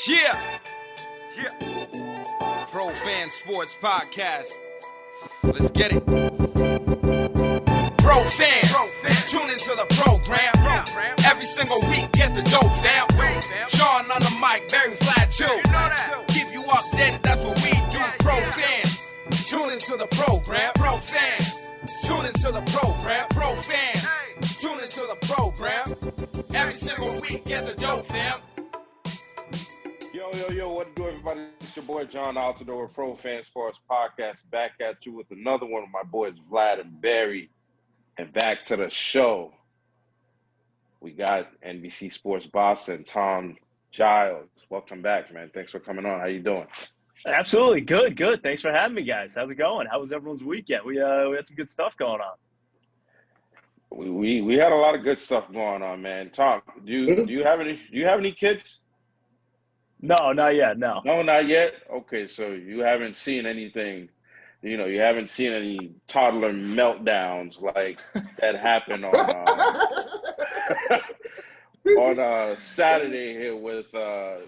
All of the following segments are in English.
Yeah. Pro Fan Sports Podcast. Let's get it. Pro fans, tune into the program. Every single week, get the dope, fam. Sean on the mic, very flat too. Keep you updated, that's what we do. Pro fans, tune into the program. Pro fans, tune into the program. Pro fans, tune into the program. Every single week, get the dope, fam. Yo, what to do, everybody? It's your boy, John Altidor with Pro Fan Sports Podcast, back at you with another one of my boys, Vladimir. And back to the show. We got NBC Sports Boston, Tom Giles. Welcome back, man. Thanks for coming on. How you doing? Absolutely. Good. Thanks for having me, guys. How's it going? How was everyone's weekend? We had some good stuff going on. We had a lot of good stuff going on, man. Tom, do you have any kids? No, not yet. No, not yet. Okay, so you haven't seen anything. You haven't seen any toddler meltdowns like that happened on Saturday here with the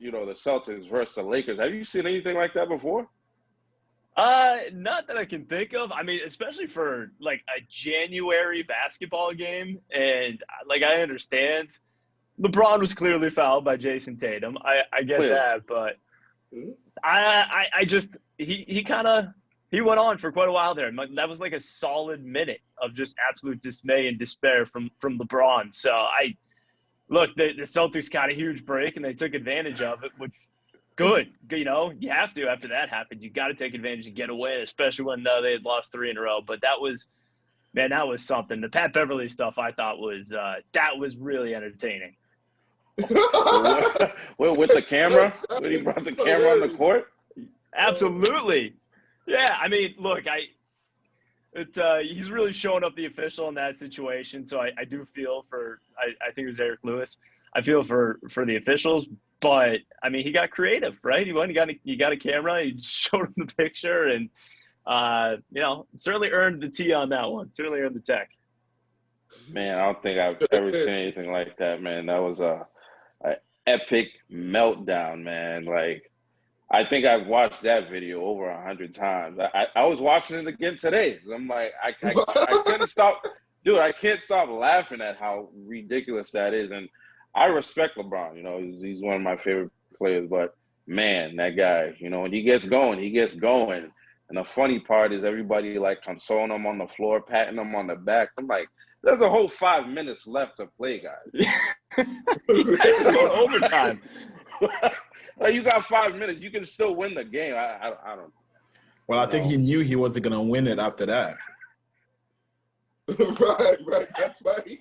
Celtics versus the Lakers. Have you seen anything like that before? Not that I can think of. I mean, especially for like a January basketball game, and like I understand, LeBron was clearly fouled by Jason Tatum. I get that, but I just he went on for quite a while there. That was like a solid minute of just absolute dismay and despair from LeBron. So the Celtics got a huge break and they took advantage of it, which good. You have to after that happens. You got to take advantage and get away, especially when they had lost 3 in a row. But that was something. The Pat Beverly stuff I thought was really entertaining. With the camera? When he brought the camera on the court? Absolutely. Yeah, I mean, look, he's really showing up the official in that situation. So I do feel for I think it was Eric Lewis. I feel for the officials, but I mean, he got creative, right? He got a camera, he showed him the picture, and certainly earned the T on that one. Certainly earned the tech. Man, I don't think I've ever seen anything like that, man. That was an epic meltdown, man. Like, I think I've watched that video over 100 times. I was watching it again today. I'm like, I can't stop. Dude, I can't stop laughing at how ridiculous that is. And I respect LeBron. He's one of my favorite players. But, man, that guy, when he gets going, he gets going. And the funny part is everybody, like, consoling him on the floor, patting him on the back. I'm like, there's a whole 5 minutes left to play, guys. It's going overtime. Like, you got 5 minutes. You can still win the game. I don't know. Well, I think he knew he wasn't going to win it after that. Right. That's why he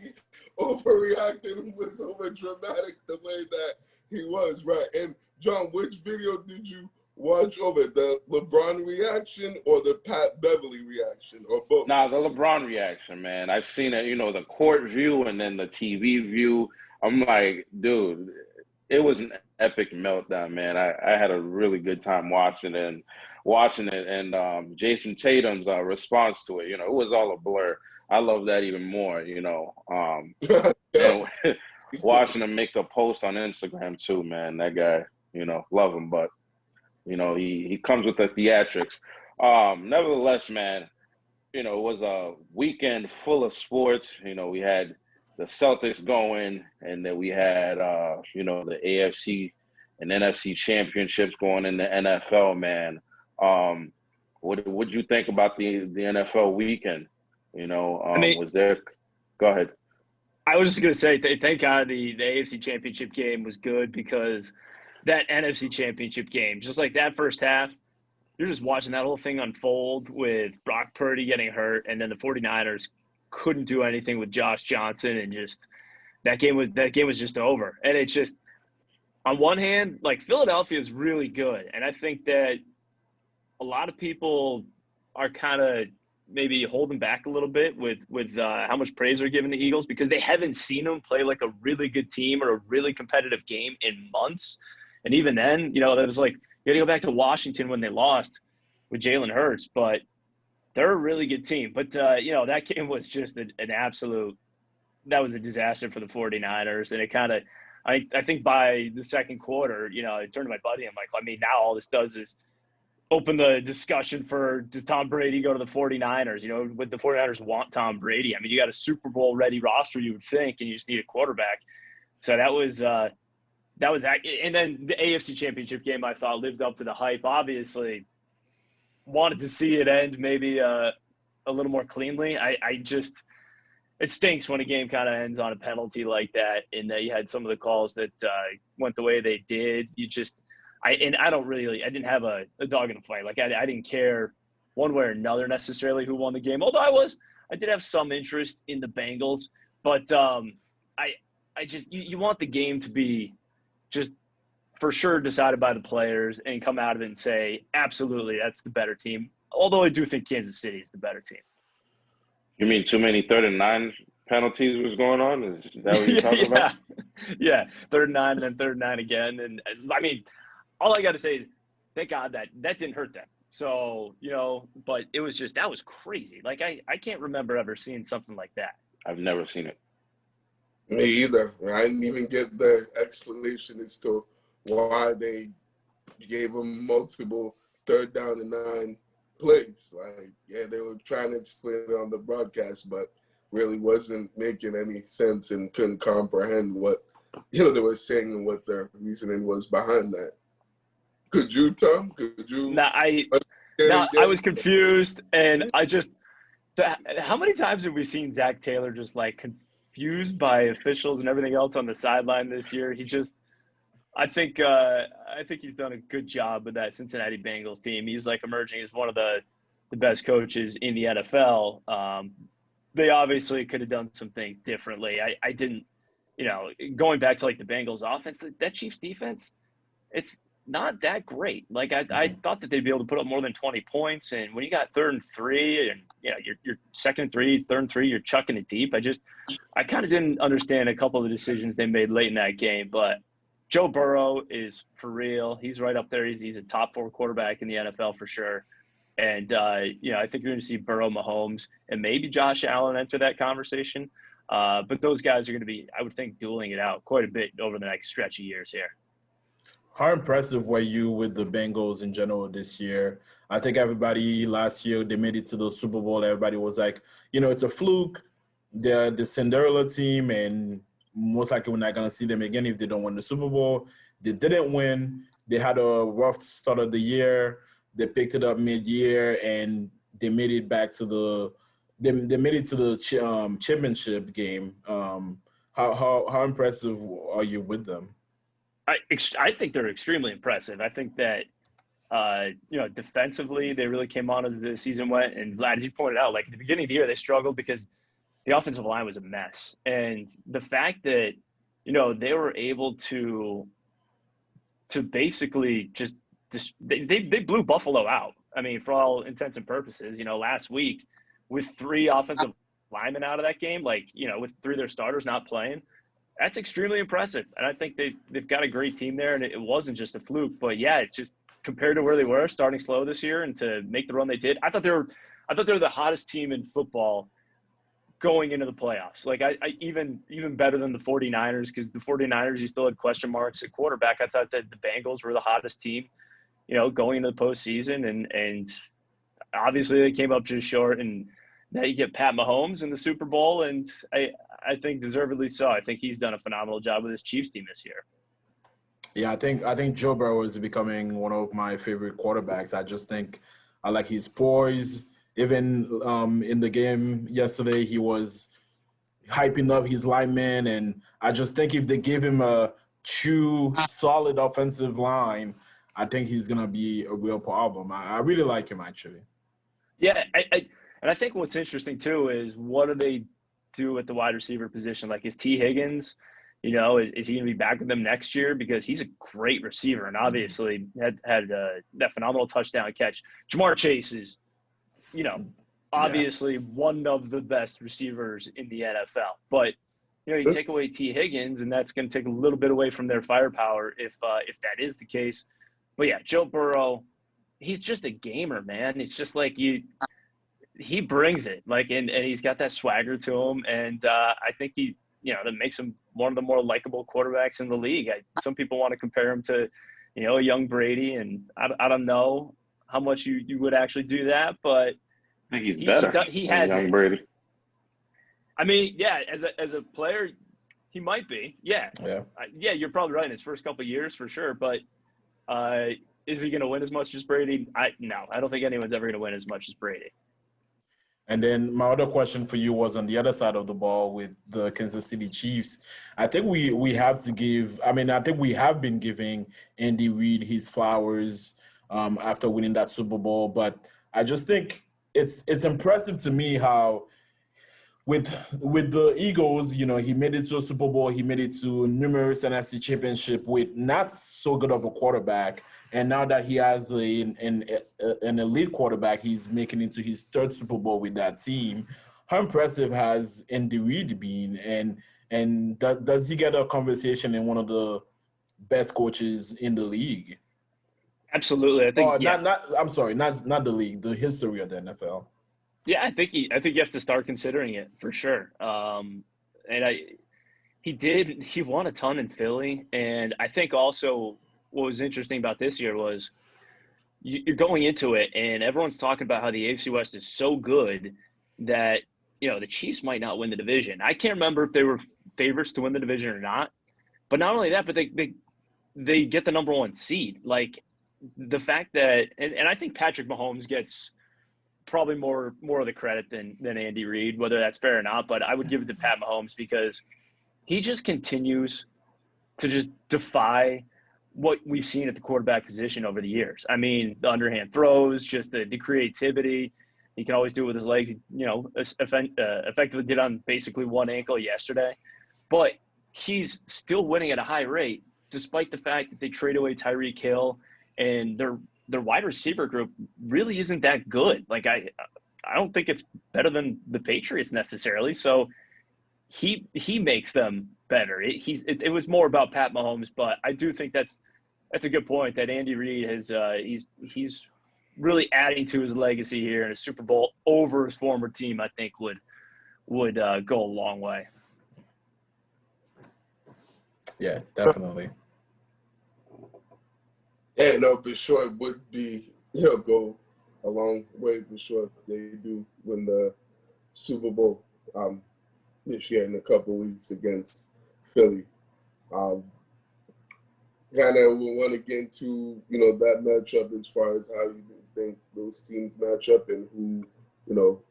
overreacted and was over dramatic the way that he was, right? And, John, which video did you watch over? The LeBron reaction or the Pat Beverly reaction, or both? Nah, the LeBron reaction, man. I've seen it, the court view and then the TV view. I'm like, dude, it was an epic meltdown, man. I had a really good time watching it, and Jason Tatum's response to it, it was all a blur. I love that even more, watching him make the post on Instagram too, man. That guy, love him, but he comes with the theatrics. Nevertheless, man, it was a weekend full of sports. We had the Celtics going, and then we had, the AFC and NFC championships going in the NFL, man. What'd you think about the NFL weekend? Was there – go ahead. I was just going to say, thank God the AFC championship game was good, because that NFC championship game, just like that first half, you're just watching that whole thing unfold with Brock Purdy getting hurt, and then the 49ers couldn't do anything with Josh Johnson, and just that game was just over. And it's just, on one hand, like, Philadelphia is really good, and I think that a lot of people are kind of maybe holding back a little bit with how much praise they're giving the Eagles, because they haven't seen them play like a really good team or a really competitive game in months. And even then, that was like, you got to go back to Washington when they lost with Jalen Hurts, but they're a really good team. But, that game was just an absolute – that was a disaster for the 49ers, and it kind of I think by the second quarter, I turned to my buddy. I'm like, I mean, now all this does is open the discussion for, does Tom Brady go to the 49ers? Would the 49ers want Tom Brady? I mean, you got a Super Bowl ready roster, you would think, and you just need a quarterback. So that was and then the AFC Championship game, I thought, lived up to the hype. Obviously, wanted to see it end maybe a little more cleanly. It stinks when a game kind of ends on a penalty like that, and that you had some of the calls that went the way they did. I didn't have a dog in the fight. Like I didn't care one way or another necessarily who won the game. Although I did have some interest in the Bengals, but you want the game to be just for sure decided by the players and come out of it and say, absolutely, that's the better team. Although I do think Kansas City is the better team. You mean too many 3rd and 9 penalties was going on? Is that what you're talking about? Yeah, 3rd and 9 and then 3rd and 9 again. And I mean, all I got to say is thank God that didn't hurt them. So, but it was just, that was crazy. Like I can't remember ever seeing something like that. I've never seen it. Me either. I didn't even get the explanation as to why they gave them multiple 3rd down and 9 plays. Like, yeah, they were trying to explain it on the broadcast, but really wasn't making any sense and couldn't comprehend what they were saying and what their reasoning was behind that. Could you, Tom? Could you? I was confused, and how many times have we seen Zach Taylor just like confused by officials and everything else on the sideline this year? I think he's done a good job with that Cincinnati Bengals team. He's like emerging as one of the best coaches in the NFL. They obviously could have done some things differently. I didn't, going back to like the Bengals offense, that Chiefs defense, it's not that great. Like I thought that they'd be able to put up more than 20 points. And when you got 3rd and 3 and you're 2nd and 3, 3rd and 3, you're chucking it deep. I kind of didn't understand a couple of the decisions they made late in that game, but Joe Burrow is for real. He's right up there. He's a top 4 quarterback in the NFL for sure. And, I think you're going to see Burrow, Mahomes, and maybe Josh Allen enter that conversation. But those guys are going to be, I would think, dueling it out quite a bit over the next stretch of years here. How impressive were you with the Bengals in general this year? I think everybody last year, they made it to the Super Bowl. Everybody was like, it's a fluke. They're the Cinderella team, and most likely we're not going to see them again if they don't win the Super Bowl. They didn't win. They had a rough start of the year. They picked it up mid-year, and they made it back to the championship game. How impressive are you with them? I think they're extremely impressive. I think that defensively they really came on as the season went. And Vlad, as you pointed out, like at the beginning of the year they struggled because the offensive line was a mess. And the fact that they were able to basically just they blew Buffalo out. I mean, for all intents and purposes, last week with 3 offensive linemen out of that game, with 3 of their starters not playing. That's extremely impressive. And I think they've got a great team there, and it wasn't just a fluke. But, yeah, it's just compared to where they were starting slow this year and to make the run they did, I thought they were the hottest team in football going into the playoffs. Like, I even better than the 49ers, because the 49ers, you still had question marks at quarterback. I thought that the Bengals were the hottest team, going into the postseason. And obviously they came up just short. And now you get Pat Mahomes in the Super Bowl, and I think deservedly so. I think he's done a phenomenal job with his Chiefs team this year. Yeah, I think Joe Burrow is becoming one of my favorite quarterbacks. I just think I like his poise. Even in the game yesterday, he was hyping up his linemen, and I just think if they give him a true solid offensive line, I think he's gonna be a real problem. I really like him actually. Yeah, and I think what's interesting too is what do they do at the wide receiver position? Like, is T. Higgins, is he going to be back with them next year? Because he's a great receiver and obviously had that phenomenal touchdown catch. Jamar Chase is, obviously one of the best receivers in the NFL. But, you take away T. Higgins, and that's going to take a little bit away from their firepower if that is the case. But, yeah, Joe Burrow, he's just a gamer, man. It's just like he brings it, and he's got that swagger to him. And I think that makes him one of the more likable quarterbacks in the league. Some people want to compare him to, a young Brady, and I don't know how much you would actually do that, but I think he's better he than has young it. Brady. I mean, yeah, as a player, he might be. Yeah. Yeah, you're probably right in his first couple of years for sure, but is he going to win as much as Brady? No, I don't think anyone's ever going to win as much as Brady. And then my other question for you was on the other side of the ball with the Kansas City Chiefs. I think we have to give – I mean, I think we have been giving Andy Reid his flowers after winning that Super Bowl. But I just think it's impressive to me how with the Eagles, he made it to a Super Bowl. He made it to numerous NFC championship with not so good of a quarterback. And now that he has an elite quarterback, he's making it to his third Super Bowl with that team. How impressive has Andy Reid been? And does he get a conversation in one of the best coaches in the league? Absolutely. I think. Not the league, the history of the NFL. Yeah, I think you have to start considering it for sure. He won a ton in Philly, and I think also what was interesting about this year was you're going into it, and everyone's talking about how the AFC West is so good that the Chiefs might not win the division. I can't remember if they were favorites to win the division or not, but not only that, but they get the number one seed. Like the fact that, and I think Patrick Mahomes gets probably more of the credit than Andy Reid, whether that's fair or not, but I would give it to Pat Mahomes because he just continues to just defy what we've seen at the quarterback position over the years. I mean, the underhand throws, just the creativity. He can always do it with his legs. Effectively did on basically one ankle yesterday. But he's still winning at a high rate, despite the fact that they trade away Tyreek Hill, and their wide receiver group really isn't that good. Like I don't think it's better than the Patriots necessarily. So he makes them better. It was more about Pat Mahomes, but I do think that's a good point that Andy Reid has he's really adding to his legacy here, in a Super Bowl over his former team. I think would go a long way. Yeah, definitely. Yeah, no, for sure it would be go a long way for sure if they do win the Super Bowl this year in a couple of weeks against Philly. Kind of want to get into that matchup as far as how you think those teams match up and who do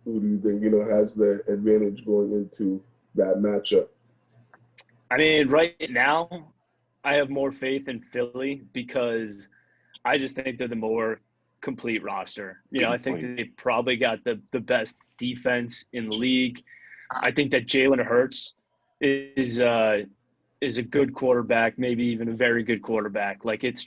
you think has the advantage going into that matchup. I mean, right now I have more faith in Philly because I just think they're the more complete roster. I think that they probably got the best defense in the league. I think that Jalen Hurts is a good quarterback, maybe even a very good quarterback. Like it's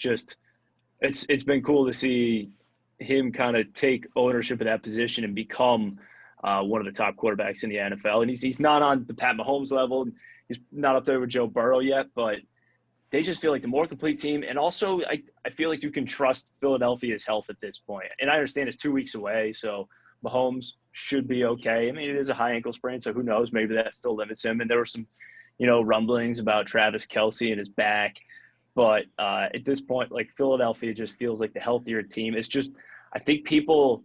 been cool to see him kind of take ownership of that position and become one of the top quarterbacks in the NFL. And he's not on the Pat Mahomes level. He's not up there with Joe Burrow yet, but they just feel like the more complete team. And also I feel like you can trust Philadelphia's health at this point. And I understand it's 2 weeks away, so Mahomes should be okay. I mean, it is a high ankle sprain, so who knows? Maybe that still limits him. And there were some, rumblings about Travis Kelce and his back. But at this point, like Philadelphia just feels like the healthier team. It's just, I think people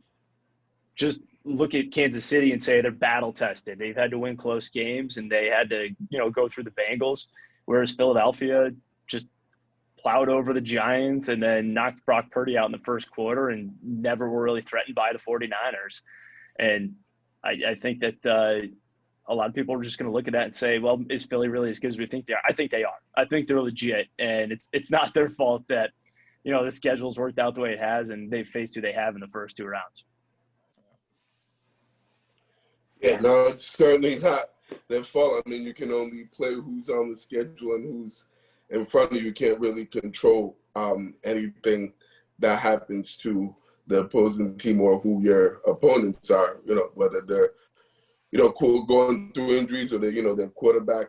just look at Kansas City and say they're battle tested. They've had to win close games and they had to, go through the Bengals, whereas Philadelphia just plowed over the Giants and then knocked Brock Purdy out in the first quarter and never were really threatened by the 49ers. And I think that a lot of people are just going to look at that and say, well, is Philly really as good as we think they are? I think they are. I think they're legit. And it's not their fault that, the schedule's worked out the way it has and they've faced who they have in the first two rounds. Yeah, no, it's certainly not their fault. I mean, you can only play who's on the schedule and who's in front of you. You can't really control anything that happens to the opposing team or who your opponents are, whether they're, going through injuries or their quarterback,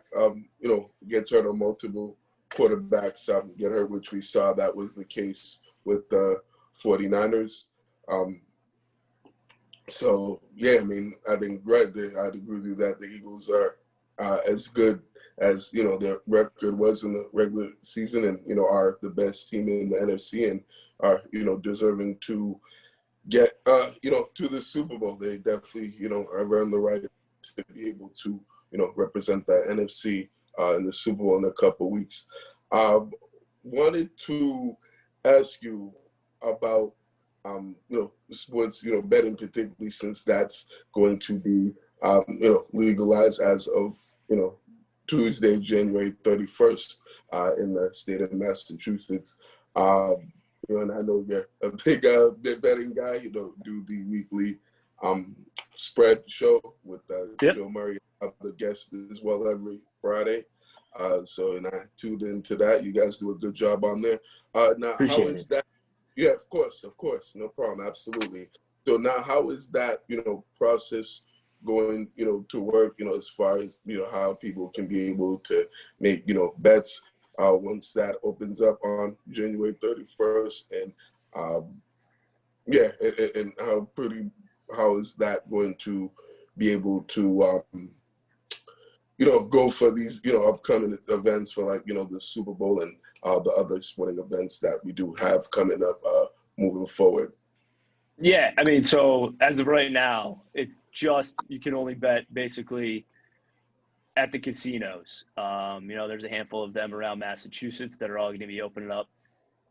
gets hurt or multiple quarterbacks get hurt, which we saw that was the case with the 49ers. So, yeah, I mean, I think, right, I'd agree with you that the Eagles are as good as their record was in the regular season, and are the best team in the NFC and are deserving to get to the Super Bowl. They definitely have earned the right to be able to represent the NFC in the Super Bowl in a couple of weeks. Wanted to ask you about sports betting, particularly since that's going to be legalized as of Tuesday, January 31st in the state of Massachusetts. And I know you're a big betting guy. Do the weekly spread show with Joe Murray, the guest as well every Friday. And I tuned into that. You guys do a good job on there. Now, Appreciate how is it. that? Yeah, of course, no problem, absolutely. So now, how is that process going to work? As far as how people can be able to make bets once that opens up on January 31st, and and how is that going to be able to go for these upcoming events for the Super Bowl and the other sporting events that we do have coming up moving forward? Yeah, I mean, so as of right now, it's just you can only bet basically at the casinos. There's a handful of them around Massachusetts that are all going to be opening up.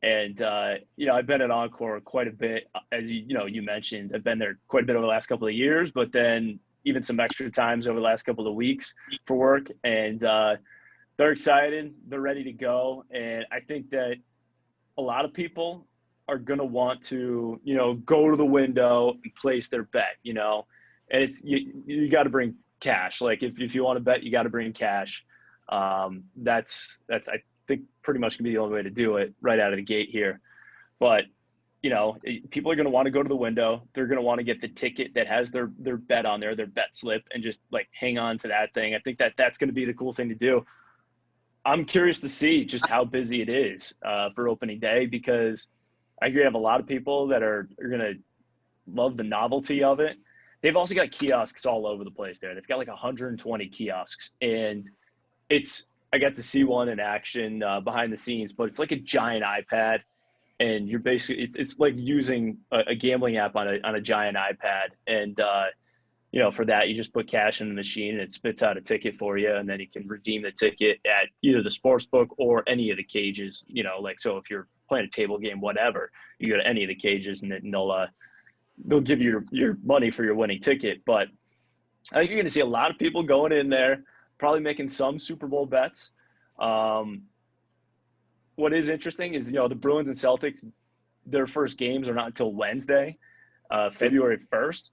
And, I've been at Encore quite a bit, as you mentioned. I've been there quite a bit over the last couple of years, but then even some extra times over the last couple of weeks for work. And they're excited. They're ready to go. And I think that a lot of people are going to want to, go to the window and place their bet, and it's, you got to bring cash. Like if you want to bet, you got to bring cash. That's, I think pretty much gonna be the only way to do it right out of the gate here. But, people are going to want to go to the window. They're going to want to get the ticket that has their bet on there, their bet slip, and just like hang on to that thing. I think that's going to be the cool thing to do. I'm curious to see just how busy it is for opening day, because I agree, I have a lot of people that are going to love the novelty of it. They've also got kiosks all over the place there. They've got like 120 kiosks, and I got to see one in action behind the scenes, but it's like a giant iPad, and you're basically, it's like using a gambling app on a giant iPad. And, for that, you just put cash in the machine and it spits out a ticket for you. And then you can redeem the ticket at either the sports book or any of the cages, so if you're playing a table game, whatever, you go to any of the cages and they'll give you your money for your winning ticket. But I think you're going to see a lot of people going in there, probably making some Super Bowl bets. What is interesting is, the Bruins and Celtics, their first games are not until Wednesday, February 1st.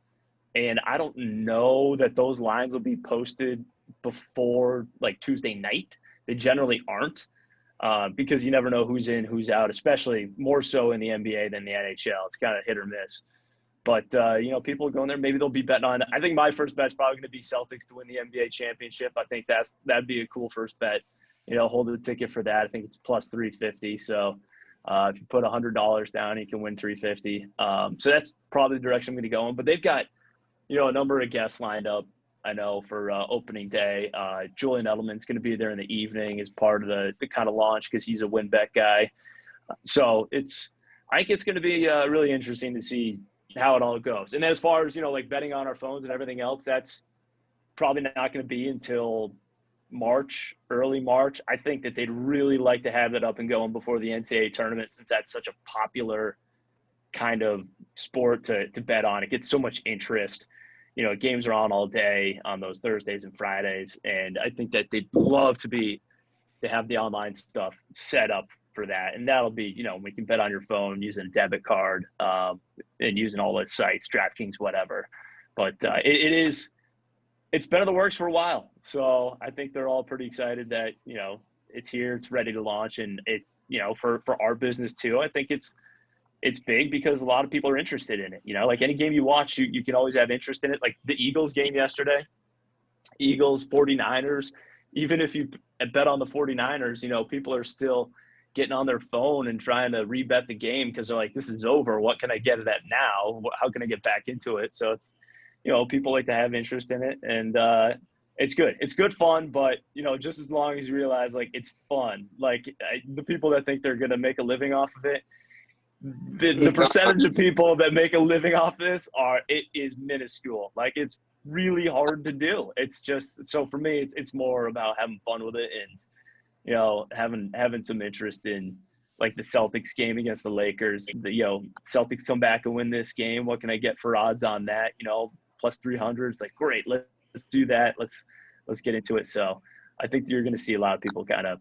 And I don't know that those lines will be posted before like Tuesday night. They generally aren't, because you never know who's in, who's out, especially more so in the NBA than the NHL. It's kind of hit or miss. But, people going there, maybe they'll be betting on – I think my first bet's probably going to be Celtics to win the NBA championship. I think that'd be a cool first bet. Hold the ticket for that. I think it's plus 350. So if you put $100 down, you can win 350. So that's probably the direction I'm going to go in. But they've got, a number of guests lined up, I know, for opening day. Julian Edelman's going to be there in the evening as part of the kind of launch, because he's a win bet guy. So I think it's going to be really interesting to see how it all goes. And as far as, like betting on our phones and everything else, that's probably not going to be until early March. I think that they'd really like to have that up and going before the NCAA tournament, since that's such a popular kind of sport to bet on. It gets so much interest. Games are on all day on those Thursdays and Fridays. And I think that they'd love to have the online stuff set up for that. And that'll be, we can bet on your phone using a debit card and using all those sites, DraftKings, whatever. But it's been in the works for a while. So I think they're all pretty excited that, it's here, it's ready to launch. And it, for our business too, I think it's big because a lot of people are interested in it. Like any game you watch, you can always have interest in it. Like the Eagles game yesterday, Eagles, 49ers, even if you bet on the 49ers, people are still getting on their phone and trying to rebet the game because they're like, this is over. What can I get at now? How can I get back into it? So it's, people like to have interest in it. And It's good. It's good fun, but, just as long as you realize, like, it's fun. Like, the people that think they're going to make a living off of it, the percentage of people that make a living off this it is minuscule. Like, it's really hard to do. It's just, so for me, it's more about having fun with it and, having some interest in, like, the Celtics game against the Lakers. Celtics come back and win this game. What can I get for odds on that? Plus 300. It's like, great. Let's do that. Let's get into it. So I think you're going to see a lot of people kind of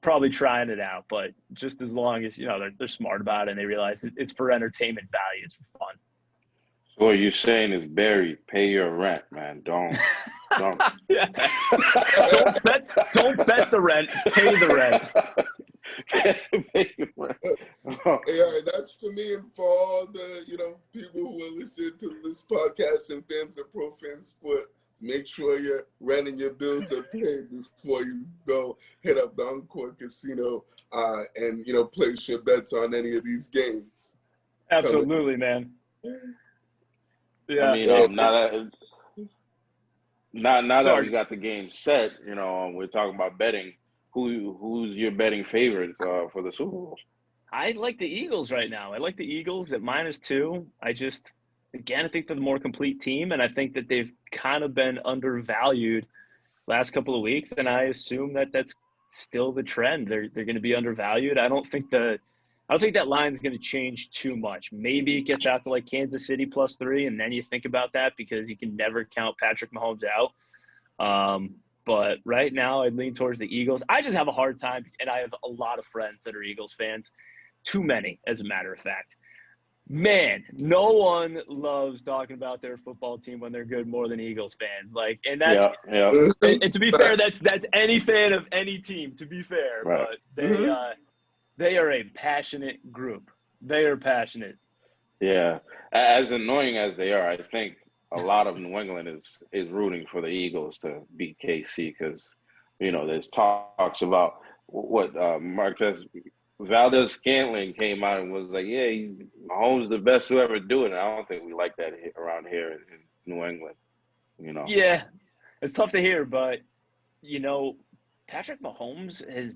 probably trying it out, but just as long as, they're smart about it and they realize it's for entertainment value. It's for fun. So what you're saying is, Barry, pay your rent, man. Don't. Yeah. Don't bet the rent. Pay the rent. Yeah, that's for me and for all the people who are listening to this podcast and fans of Pro Fan Sport. Make sure your rent and your bills are paid before you go hit up the Encore Casino and place your bets on any of these games. Absolutely, man. Yeah. I mean, now that we got the game set, we're talking about betting. Who's your betting favorites for the Super Bowl? I like the Eagles right now. I like the Eagles at -2. I think they're the more complete team, and I think that they've kind of been undervalued last couple of weeks, and I assume that that's still the trend. They're going to be undervalued. I don't think that line's going to change too much. Maybe it gets out to like Kansas City +3, and then you think about that because you can never count Patrick Mahomes out. But right now, I'd lean towards the Eagles. I just have a hard time, and I have a lot of friends that are Eagles fans. Too many, as a matter of fact. Man, no one loves talking about their football team when they're good more than Eagles fans. Like, and that's and to be fair, that's any fan of any team. To be fair, right. But they are a passionate group. They are passionate. Yeah, as annoying as they are, I think a lot of New England is rooting for the Eagles to beat KC because there's talks about what Marquez Valdez-Scantling came out and was like, yeah, Mahomes the best to ever do it. And I don't think we like that around here in New England, Yeah, it's tough to hear, but, Patrick Mahomes has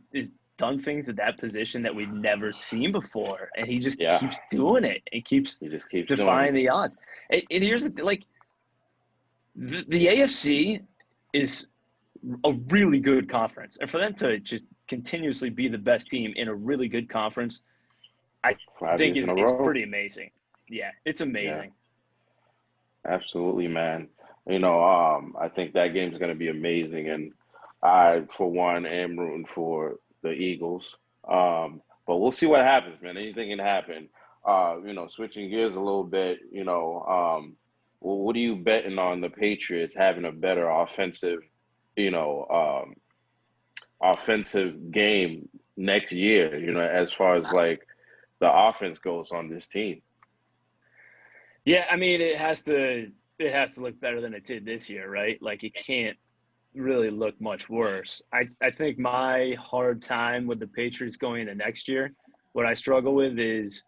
done things at that position that we've never seen before, and he just keeps doing it. He just keeps defying the odds. And here's the AFC is a really good conference, and for them to just continuously be the best team in a really good conference, I think it's pretty amazing. Yeah, it's amazing. Yeah. Absolutely, man. I think that game's going to be amazing, and I, for one, am rooting for the Eagles. But we'll see what happens, man. Anything can happen. Switching gears a little bit, what are you betting on the Patriots having a better offensive game next year, as far as like the offense goes on this team? Yeah, I mean, it has to look better than it did this year, right? Like, it can't really look much worse. I think my hard time with the Patriots going into next year, what I struggle with is,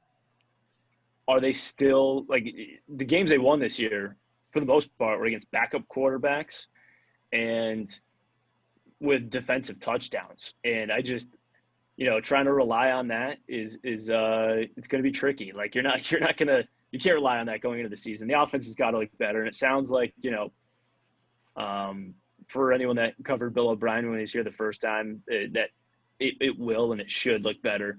are they still, like, the games they won this year, for the most part, were against backup quarterbacks and with defensive touchdowns. And I just, trying to rely on that is it's going to be tricky. Like, you can't rely on that going into the season. The offense has got to look better. And it sounds like, for anyone that covered Bill O'Brien when he was here the first time, that it will and it should look better.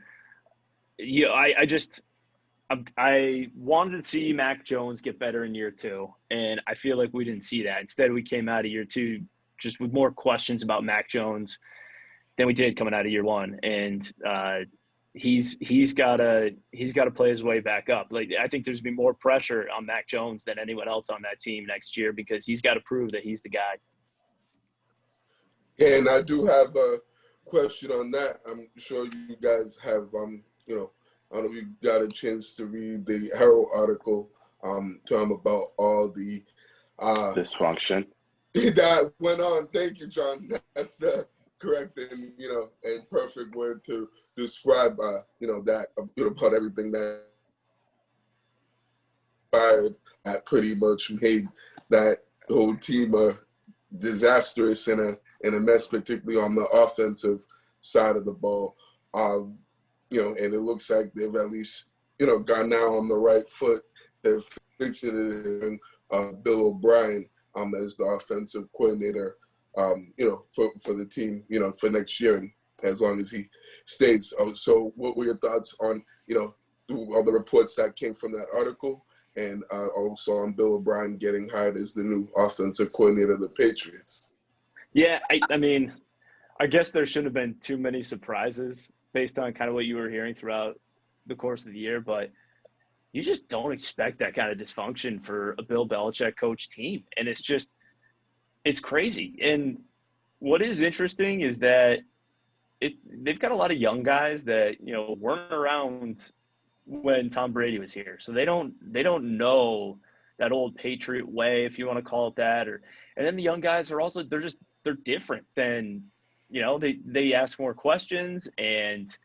I wanted to see Mac Jones get better in year 2, and I feel like we didn't see that. Instead, we came out of year 2 just with more questions about Mac Jones than we did coming out of year 1, and he's got to play his way back up. Like, I think there's been more pressure on Mac Jones than anyone else on that team next year because he's got to prove that he's the guy. And I do have a question on that. I'm sure you guys have, I don't know if you got a chance to read the Herald article talking about all the dysfunction that went on. Thank you, John. That's the correct and and perfect word to describe that about everything that pretty much made that whole team a disastrous and a mess, particularly on the offensive side of the ball. You know, and it looks like they've at least, you know, gone now on the right foot. They're fixing it in Bill O'Brien as the offensive coordinator, you know, for the team, you know, for next year, and as long as he stays. So what were your thoughts on, you know, all the reports that came from that article, and also on Bill O'Brien getting hired as the new offensive coordinator of the Patriots? Yeah, I mean, I guess there shouldn't have been too many surprises based on kind of what you were hearing throughout the course of the year, but you just don't expect that kind of dysfunction for a Bill Belichick coach team. And it's crazy. And what is interesting is that they've got a lot of young guys that, you know, weren't around when Tom Brady was here. So they don't know that old Patriot way, if you want to call it that. And then the young guys are also, they're different than, you know, they ask more questions, and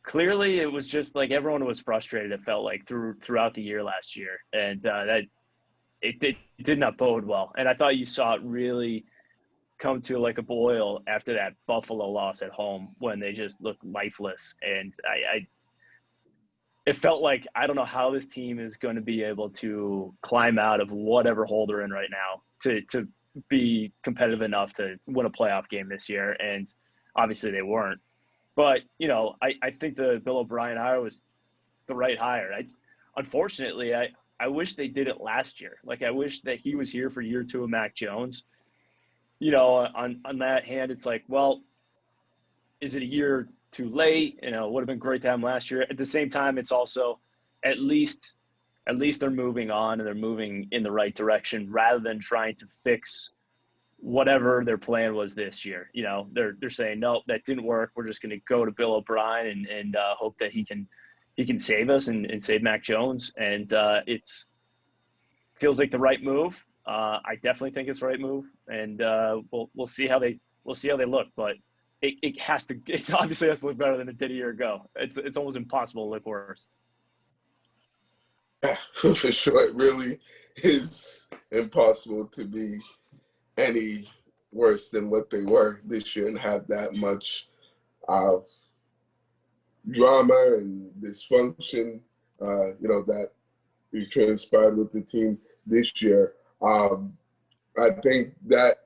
clearly it was just like everyone was frustrated, it felt like, throughout the year last year. And that it did not bode well. And I thought you saw it really come to like a boil after that Buffalo loss at home, when they just looked lifeless. And it felt like, I don't know how this team is going to be able to climb out of whatever hole they're in right now to be competitive enough to win a playoff game this year. And obviously they weren't. But, you know, I think the Bill O'Brien hire was the right hire. Unfortunately, I wish they did it last year. Like, I wish that he was here for year 2 of Mac Jones. You know, on that hand, it's like, well, is it a year too late? You know, it would have been great to have him last year. At the same time, it's also at least they're moving on, and they're moving in the right direction, rather than trying to fix whatever their plan was this year. You know, they're saying, nope, that didn't work. We're just going to go to Bill O'Brien and hope that he can save us and save Mac Jones. And it's feels like the right move. I definitely think it's the right move, and we'll see how they look. But it obviously has to look better than it did a year ago. It's almost impossible to look worse. Yeah, for sure. It really is impossible to be any worse than what they were this year and have that much drama and dysfunction, you know, that transpired with the team this year. I think that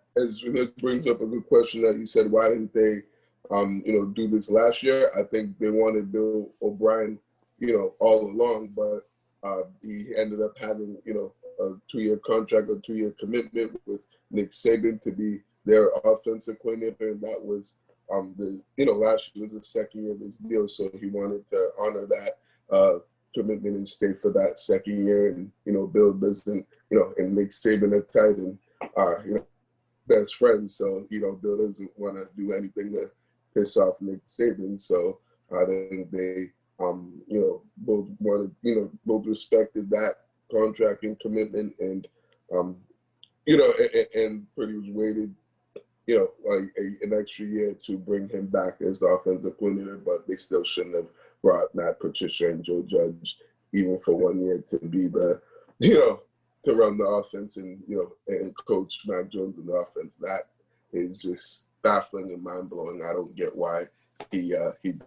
brings up a good question that you said, why didn't they, you know, do this last year? I think they wanted Bill O'Brien, you know, all along, but he ended up having, you know, a 2-year contract, a 2-year commitment with Nick Saban to be their offensive coordinator, and that was last year was the second year of his deal, so he wanted to honor that commitment and stay for that second year. And, you know, Bill doesn't, you know, and Nick Saban are tight and you know, best friends, so, you know, Bill doesn't want to do anything to piss off Nick Saban. So I think they you know, both wanted, you know, both respected that contract and commitment, and you know, and pretty much waited, you know, like an extra year to bring him back as the offensive coordinator. But they still shouldn't have brought Matt Patricia and Joe Judge even for 1 year to be the, you know, to run the offense and, you know, and coach Mac Jones in the offense. That is just baffling and mind blowing. I don't get why he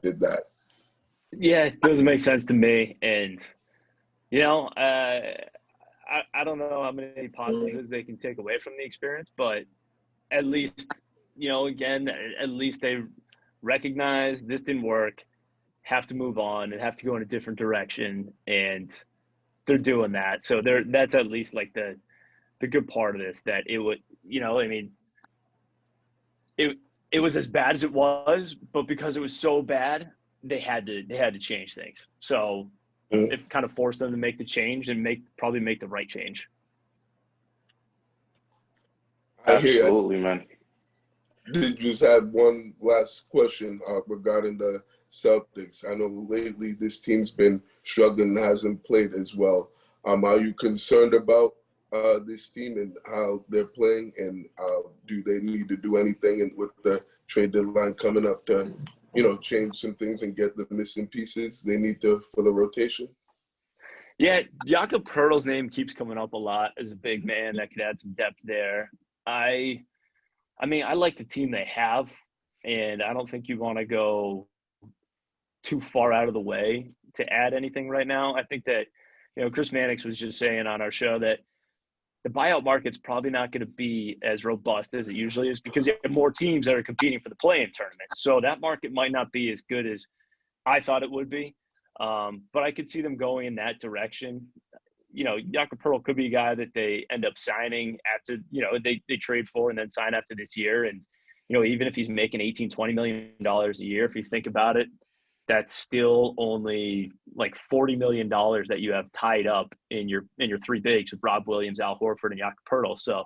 did that. Yeah, it doesn't make sense to me. And, you know, I don't know how many positives they can take away from the experience, but at least, you know, again, at least they recognize this didn't work, have to move on and have to go in a different direction, and they're doing that. So that's at least like the good part of this, that it would, you know, I mean, it was as bad as it was, but because it was so bad, they had to change things. So it kind of forced them to make the change and probably make the right change. Absolutely, man. Did just have one last question regarding the Celtics. I know lately this team's been struggling and hasn't played as well. Are you concerned about this team and how they're playing, and do they need to do anything with the trade deadline coming up to, you know, change some things and get the missing pieces they need to for the rotation? Yeah, Jakob Poeltl's name keeps coming up a lot as a big man that could add some depth there. I I mean, I like the team they have, and I don't think you want to go too far out of the way to add anything right now. I think that, Chris Mannix was just saying on our show that the buyout market's probably not going to be as robust as it usually is because you have more teams that are competing for the play-in tournament. So that market might not be as good as I thought it would be. But I could see them going in that direction. Jakob Perl could be a guy that they end up signing after, they trade for and then sign after this year. And, even if he's making $18-20 million a year, if you think about it, that's still only like $40 million that you have tied up in your three bigs with Rob Williams, Al Horford, and Jakob Perl. So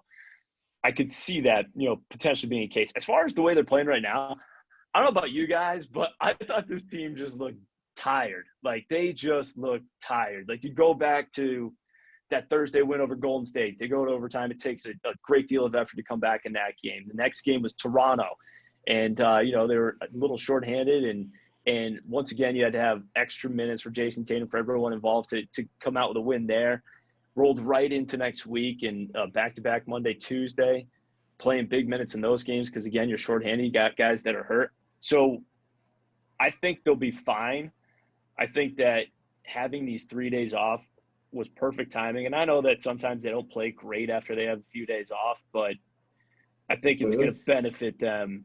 I could see that, potentially being a case. As far as the way they're playing right now, I don't know about you guys, but I thought this team just looked tired. Like, they just looked tired. Like, you go back to that Thursday win over Golden State. They go to overtime. It takes a great deal of effort to come back in that game. The next game was Toronto. And, they were a little shorthanded. And once again, you had to have extra minutes for Jason Tatum, for everyone involved to come out with a win there. Rolled right into next week and back-to-back Monday, Tuesday, playing big minutes in those games because, again, you're shorthanded. You got guys that are hurt. So I think they'll be fine. I think that having these 3 days off was perfect timing. And I know that sometimes they don't play great after they have a few days off, but I think it's going to benefit them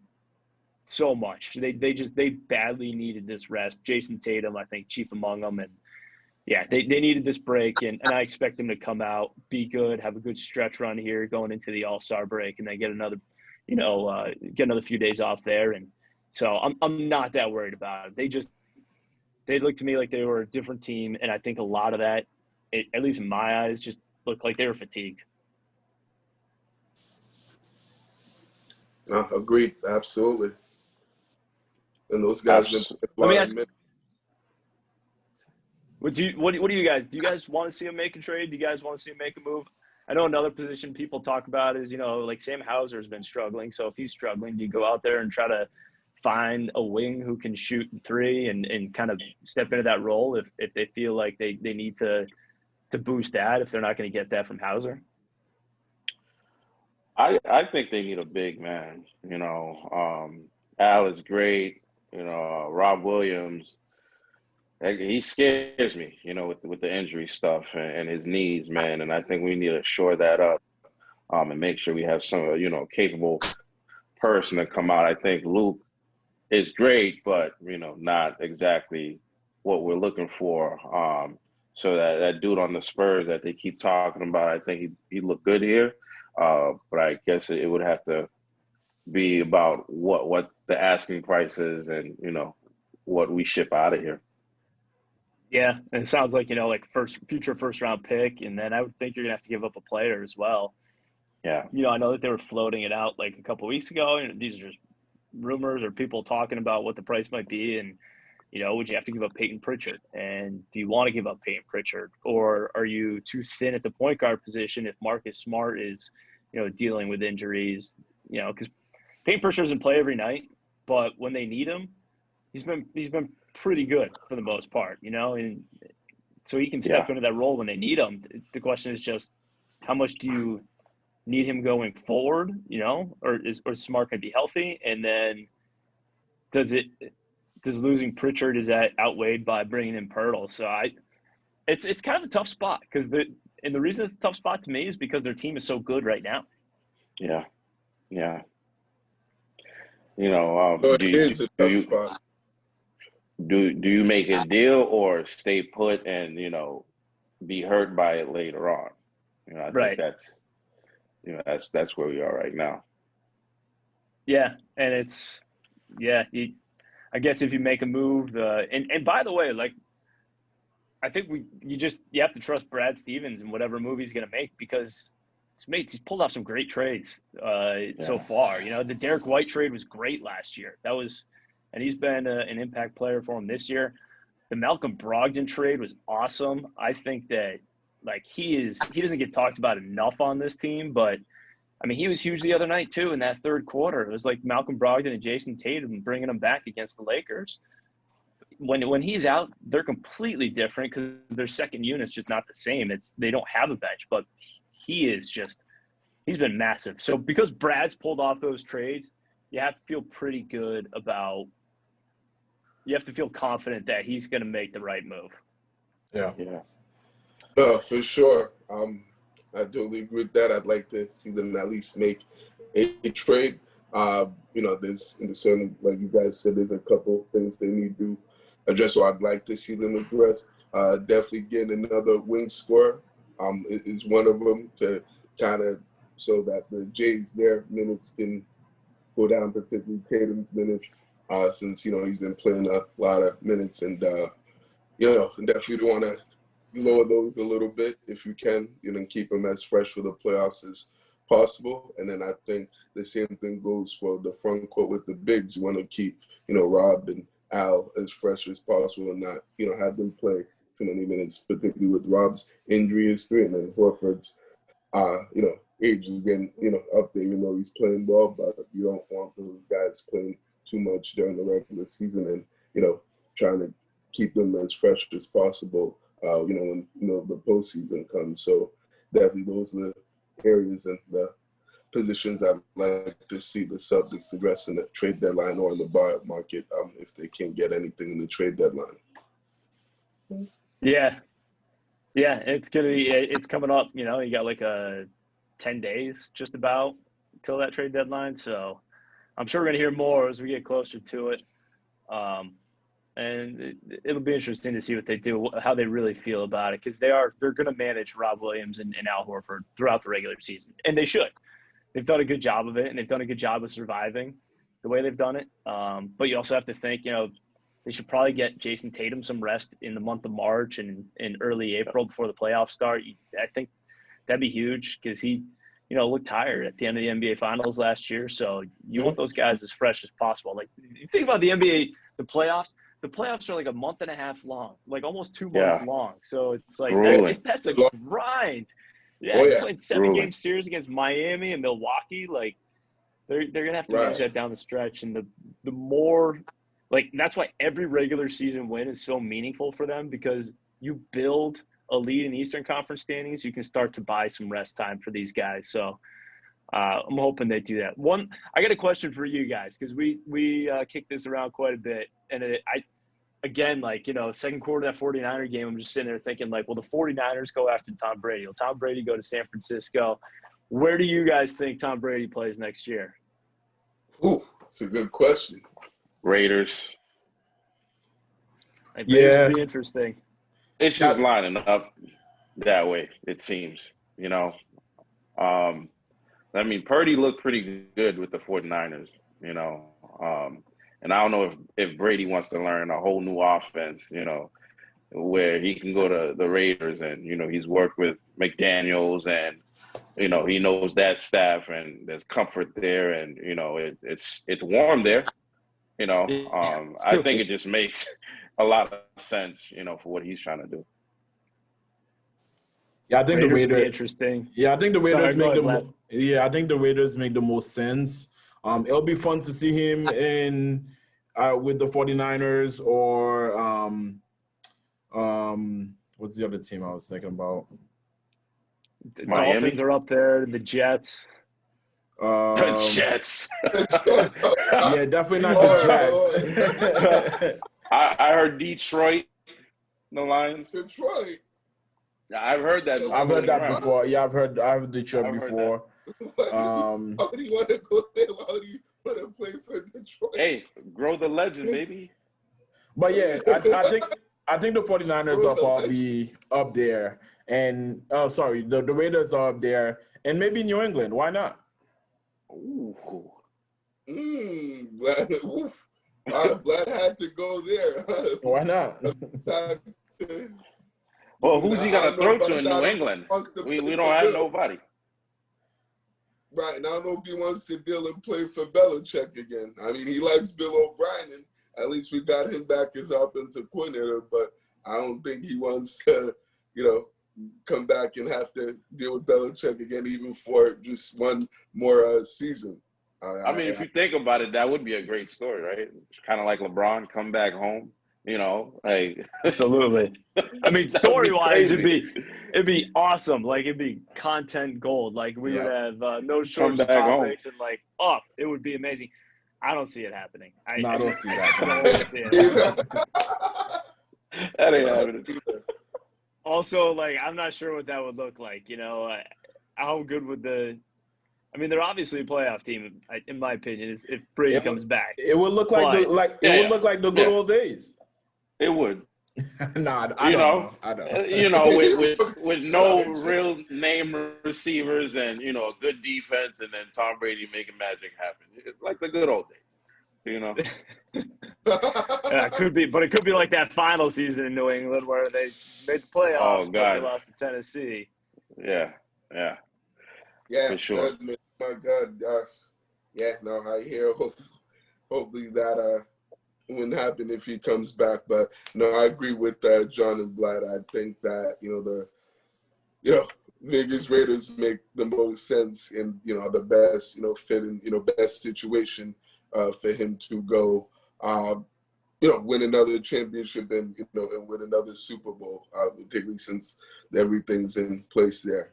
so much. They badly needed this rest. Jason Tatum, I think, chief among them. And yeah, they needed this break. And I expect them to come out, be good, have a good stretch run here going into the All-Star break, and then get another few days off there. And so I'm not that worried about it. They looked to me like they were a different team. And I think a lot of that, at least in my eyes, just looked like they were fatigued. Agreed. Absolutely. And those guys been Let me ask, what do you guys – do you guys want to see him make a trade? Do you guys want to see him make a move? I know another position people talk about is, like Sam Hauser's been struggling. So if he's struggling, do you go out there and try to find a wing who can shoot three and kind of step into that role if they feel like they need to boost that if they're not going to get that from Hauser? I think they need a big man. Al is great. Rob Williams, he scares me, with the injury stuff and his knees, man. And I think we need to shore that up and make sure we have some, capable person to come out. I think Luke is great, but, not exactly what we're looking for. So that dude on the Spurs that they keep talking about, I think he looked good here. But I guess it would have to be about what the asking price is and, what we ship out of here. Yeah, and it sounds like, future first-round pick, and then I would think you're going to have to give up a player as well. Yeah. I know that they were floating it out like a couple of weeks ago, and these are just rumors or people talking about what the price might be, and, would you have to give up Peyton Pritchard? And do you want to give up Peyton Pritchard? Or are you too thin at the point guard position if Marcus Smart is, dealing with injuries? Because Peyton Pritchard doesn't play every night, but when they need him, he's been pretty good for the most part, and so he can step into that role when they need him. The question is just how much do you need him going forward, or Smart can be healthy, and then does losing Pritchard, is that outweighed by bringing in Pirtle? So it's kind of a tough spot because the reason it's a tough spot to me is because their team is so good right now. Yeah. It is a tough spot. Do you make a deal or stay put and be hurt by it later on? I think that's where we are right now. Yeah, and it's I guess if you make a move, and by the way, like I think you have to trust Brad Stevens and whatever move he's going to make because he's pulled off some great trades so far. The Derek White trade was great last year. And he's been an impact player for him this year. The Malcolm Brogdon trade was awesome. I think that he doesn't get talked about enough on this team, but I mean, he was huge the other night too in that third quarter. It was like Malcolm Brogdon and Jason Tatum bringing them back against the Lakers. When he's out, they're completely different because their second unit's just not the same. They don't have a bench, but he's he's been massive. So because Brad's pulled off those trades, you have to feel pretty good about – you have to feel confident that he's going to make the right move. Yeah. No, for sure. I totally agree with that. I'd like to see them at least make a trade. There's certainly, like you guys said, there's a couple things they need to address. So I'd like to see them address. Definitely getting another wing scorer is one of them to kind of so that the Jays, their minutes can go down, particularly Tatum's minutes, since he's been playing a lot of minutes, and definitely want to lower those a little bit if you can, keep them as fresh for the playoffs as possible. And then I think the same thing goes for the front court with the bigs. You want to keep, Rob and Al as fresh as possible and not, have them play too many minutes, particularly with Rob's injury history and then Horford's, age is getting, up there, even though he's playing well, but you don't want those guys playing too much during the regular season and, trying to keep them as fresh as possible. When the postseason comes. So definitely those are the areas and the positions I'd like to see the Celtics address in the trade deadline or in the buyout market if they can't get anything in the trade deadline. Yeah, it's coming up. You got like 10 days just about till that trade deadline. So I'm sure we're gonna hear more as we get closer to it. And it'll be interesting to see what they do, how they really feel about it, because they're going to manage Rob Williams and Al Horford throughout the regular season, and they should. They've done a good job of it, and they've done a good job of surviving the way they've done it. But you also have to think, they should probably get Jason Tatum some rest in the month of March and in early April before the playoffs start. I think that'd be huge because he, looked tired at the end of the NBA Finals last year. So you want those guys as fresh as possible. Like, you think about the NBA, the playoffs are like a month and a half long, like almost 2 months long. So it's like that's a grind. Yeah, they're playing 7-game series against Miami and Milwaukee. Like they're gonna have to manage that down the stretch. And the more, like, that's why every regular season win is so meaningful for them, because you build a lead in the Eastern Conference standings, you can start to buy some rest time for these guys. So I'm hoping they do that. I got a question for you guys, because we kicked this around quite a bit, and second quarter of that 49er game, I'm just sitting there thinking, like, will the 49ers go after Tom Brady? Will Tom Brady go to San Francisco? Where do you guys think Tom Brady plays next year? Ooh, it's a good question. Raiders. Raiders would be interesting. It's just lining up that way, it seems, Purdy looked pretty good with the 49ers, and I don't know if Brady wants to learn a whole new offense, where he can go to the Raiders and, he's worked with McDaniels and, he knows that staff and there's comfort there and, it's warm there, I think it just makes a lot of sense, for what he's trying to do. Yeah, I think the Raiders interesting. Yeah, I think the Raiders I think the Raiders make the most sense. It'll be fun to see him with the 49ers or what's the other team I was thinking about? The Dolphins are up there. The Jets. The Jets. Yeah, definitely not the Jets. I heard Detroit, the Lions. Detroit. I've heard that. I've heard that before. Yeah, I've heard Detroit before. Why do you want to go there? Why do you want to play for Detroit? Hey, grow the legend, baby. But yeah, I think the 49ers are probably up there. And the Raiders are up there. And maybe New England. Why not? Ooh. Vlad had to go there. Why not? Well, who's he going to throw to in New England? We don't have nobody. Right, and I don't know if he wants to deal and play for Belichick again. I mean, he likes Bill O'Brien, and at least we got him back as offensive coordinator, but I don't think he wants to, come back and have to deal with Belichick again, even for just one more season. If you think about it, that would be a great story, right? Kind of like LeBron come back home. Absolutely. Story-wise, It'd be awesome. Like, it'd be content gold. Like, we would have no shortage of back home. topics and, like, it would be amazing. I don't see it happening. I don't see that. I don't see it happening. That ain't happening. Also, like, I'm not sure what that would look like. You know, how good would they're obviously a playoff team, in my opinion, if Brady comes back. It would look like the good old days. It would. Nah, I don't know. You know, with no real name receivers and, you know, a good defense, and then Tom Brady making magic happen. It's like the good old days, you know. It could be, but it could be like that final season in New England where they made the playoffs. Oh, but God. They lost to Tennessee. Yeah. Yeah, for sure. My God, I hear. Hopefully that wouldn't happen if he comes back. But no, I agree with John and Vlad. I think that the Vegas Raiders make the most sense and the best fit in best situation for him to go win another championship and and win another Super Bowl, particularly since everything's in place there.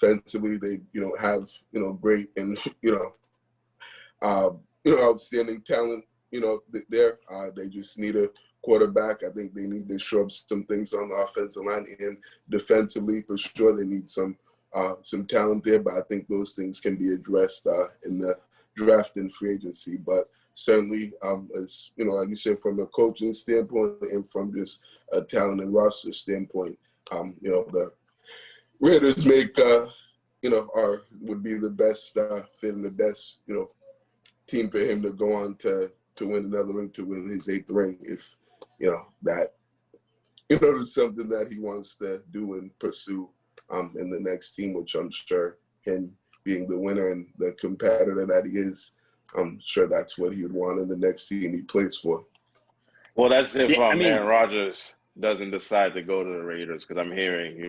Offensively they have great and outstanding talent there. They just need a quarterback. I think they need to show up some things on the offensive line and defensively for sure. They need some talent there, but I think those things can be addressed in the draft and free agency. But certainly, as like you said, from a coaching standpoint and from just a talent and roster standpoint, the Raiders would be the best fit and the best team for him to go on to win another ring, to win his 8th ring, if that is something that he wants to do and pursue in the next team, which I'm sure him being the winner and the competitor that he is, I'm sure that's what he would want in the next team he plays for. Well, that's if Aaron Rodgers doesn't decide to go to the Raiders, because I'm hearing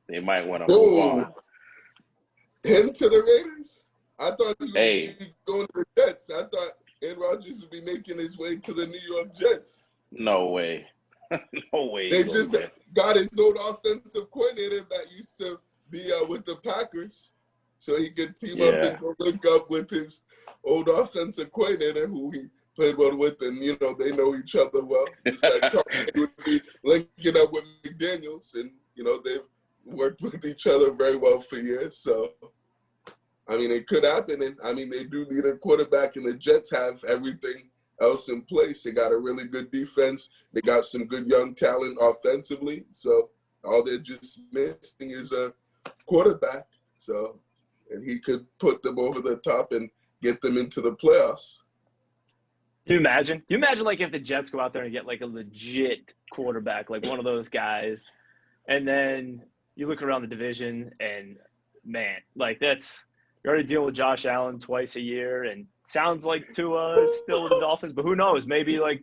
they might want to move on. Him to the Raiders? I thought he would be going to the Jets. I thought Aaron Rodgers would be making his way to the New York Jets. No way. No way. They just got his old offensive coordinator that used to be with the Packers, so he could team up and go link up with his old offensive coordinator who he played well with, and they know each other well. Just like Tom would be linking up with McDaniels, and they've worked with each other very well for years. So, I mean, it could happen, and I mean, they do need a quarterback, and the Jets have everything else in place. They got a really good defense. They got some good young talent offensively. So all they're just missing is a quarterback. So, and he could put them over the top and get them into the playoffs. Can you imagine? Can you imagine, like, if the Jets go out there and get, like, a legit quarterback, like one of those guys, and then you look around the division and, man, like, you're already dealing with Josh Allen twice a year, and sounds like Tua is still with the Dolphins, but who knows? Maybe, like,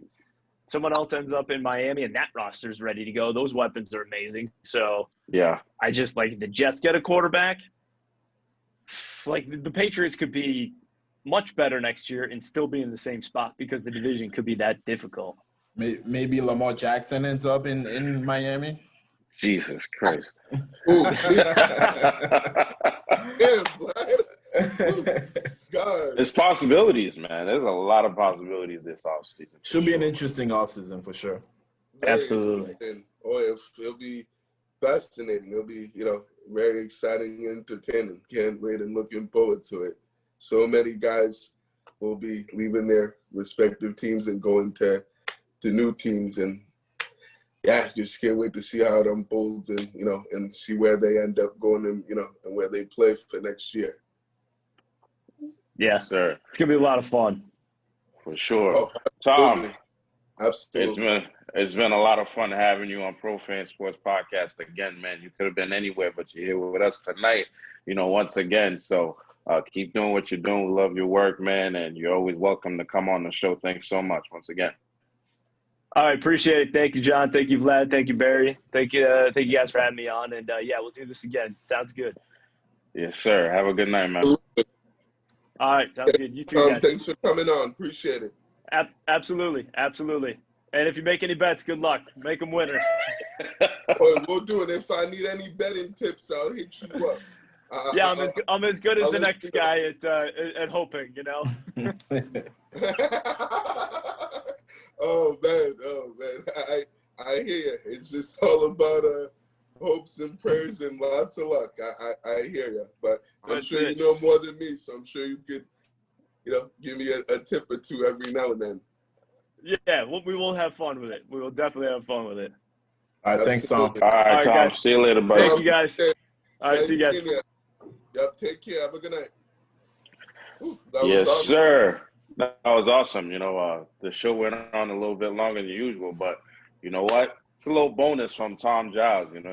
someone else ends up in Miami and that roster's ready to go. Those weapons are amazing. So, yeah, I just, like, the Jets get a quarterback. Like, the Patriots could be much better next year and still be in the same spot because the division could be that difficult. Maybe Lamar Jackson ends up in Miami. Jesus Christ. God. There's possibilities, man. There's a lot of possibilities this offseason. Should be an interesting offseason for sure. Very Absolutely. interesting. It'll be fascinating. It'll be, very exciting and entertaining. Can't wait and looking forward to it. So many guys will be leaving their respective teams and going to new teams, and just can't wait to see how it unfolds and and see where they end up going and and where they play for next year. Yeah, sir. It's gonna be a lot of fun for sure. Oh, Tom, absolutely. It's been a lot of fun having you on Pro Fan Sports Podcast again, man. You could have been anywhere, but you're here with us tonight. Once again, so. Keep doing what you're doing. We love your work, man, and you're always welcome to come on the show. Thanks so much once again. All right, appreciate it. Thank you, John. Thank you, Vlad. Thank you, Barry. Thank you guys for having me on. And we'll do this again. Sounds good. Yes, sir. Have a good night, man. All right, sounds good. You too, guys. Thanks for coming on. Appreciate it. Absolutely. And if you make any bets, good luck. Make them winners. We'll do it. If I need any betting tips, I'll hit you up. Yeah, I'm as good as I'll the let next you know. guy at hoping, you know. Oh man, I hear you. It's just all about hopes and prayers and lots of luck. I hear you, but I'm That's sure it. you know more than me, so I'm sure you could, give me a tip or two every now and then. Yeah, we will have fun with it. We will definitely have fun with it. All right, thanks, Tom. Absolutely. All right, All right, Tom. guys. See you later, buddy. Thank you, guys. All right, see you guys. Yep, take care. Have a good night. Ooh, that was Yes, awesome. sir. That was awesome. The show went on a little bit longer than usual, but you know what? It's a little bonus from Tom Giles. He's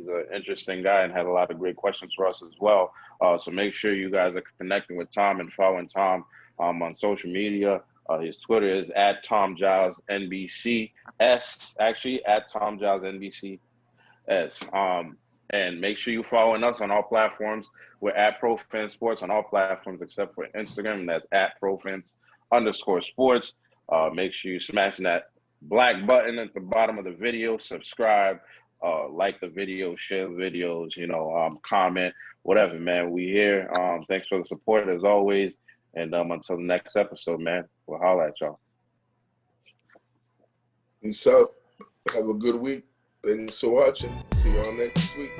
an interesting guy and had a lot of great questions for us as well. So make sure you guys are connecting with Tom and following Tom on social media. His Twitter is at Tom Giles NBCS, actually at Tom Giles NBCS. And make sure you following us on all platforms. We're at ProFan Sports on all platforms except for Instagram, and that's at ProFans_sports. Make sure you smash that black button at the bottom of the video, subscribe, like the video, share videos, comment, whatever, man. We here. Thanks for the support as always. And until the next episode, man, we'll holler at y'all. Peace out. Have a good week. Thanks for watching. See y'all next week.